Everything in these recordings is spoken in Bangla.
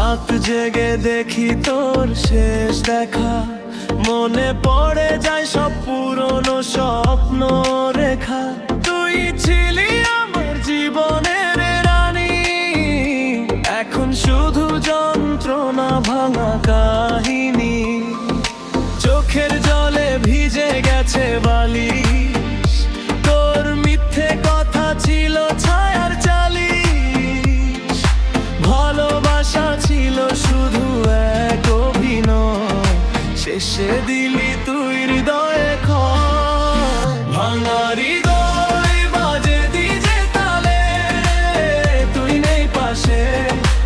রাত জেগে দেখি তোর শেষ দেখা, মনে পড়ে যায় সব পুরনো স্বপ্ন রেখা। তুই ছিলি আমার জীবনের রানী, এখন শুধু যন্ত্রণা ভাঙা কাহিনী। চোখের জলে ভিজে গেছে বালিশ, তোর মিথ্যে কথা ছিল ছায়ার চালিশ। ভালোবাসা ছিল শুধু এক অভিনয়, শেষে দিলি তুই হৃদয়ে ক্ষয়। ভাঙা হৃদয় বাজে ডিজে তালে, তুই নেই পাশে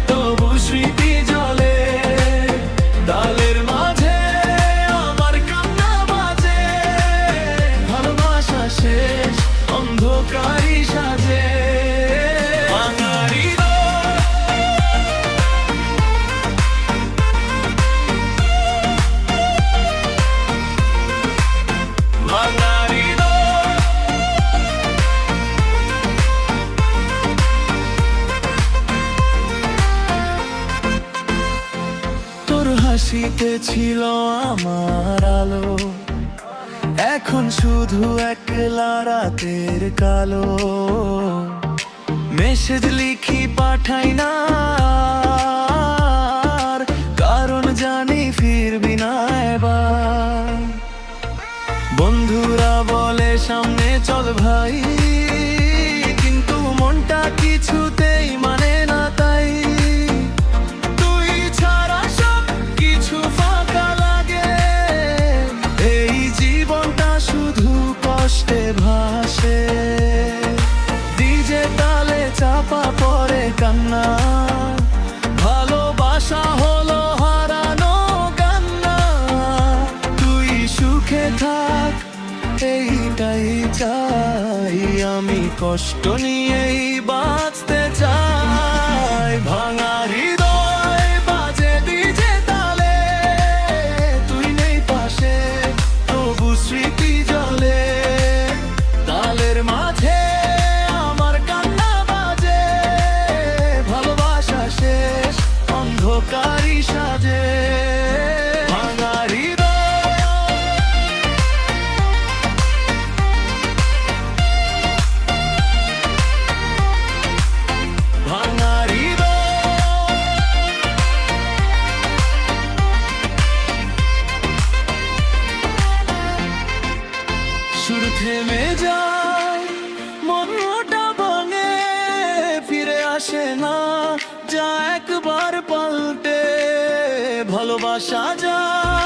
তবু স্মৃতি জ্বলে। তালের মাঝে আমার কান্না বাজে, ভালোবাসা শেষ অন্ধকারই সাজে। ভাঙা হৃদয়, ভাঙা হৃদয়। তোর হাসিতে ছিল আমার আলো, এখন শুধু একলা রাতের কালো। মেসেজ লিখি পাঠাই না আর, কারণ জানি ফিরবি না এবার। বন্ধুরা বলে সামনে চল ভাই, কিন্তু মনটা কিছুতেই মানে না তাই। তুই ছাড়া সব কিছু ফাঁকা লাগে, এই জীবনটা শুধু কষ্টে ভাসে। ডিজে তালে চাপা পড়ে কান্না, ভালোবাসা হলো হারানো কান্না। তুই সুখে থাক এইটাই চাই, আমি কষ্ট নিয়েই বাঁচতে চাই। ভাঙা হৃদয় বাজে ডিজে তালে, তুই নেই পাশে তবু স্মৃতি জ্বলে। তালের মাঝে আমার কান্না বাজে, ভালোবাসা শেষ অন্ধকারই সাজে। ভাঙা হৃদয়, ভাঙা হৃদয়। সুর থেমে যায়, মনটা ভাঙে, ফিরে আসে না যা একবার পাল্টে। ভালোবাসা যায়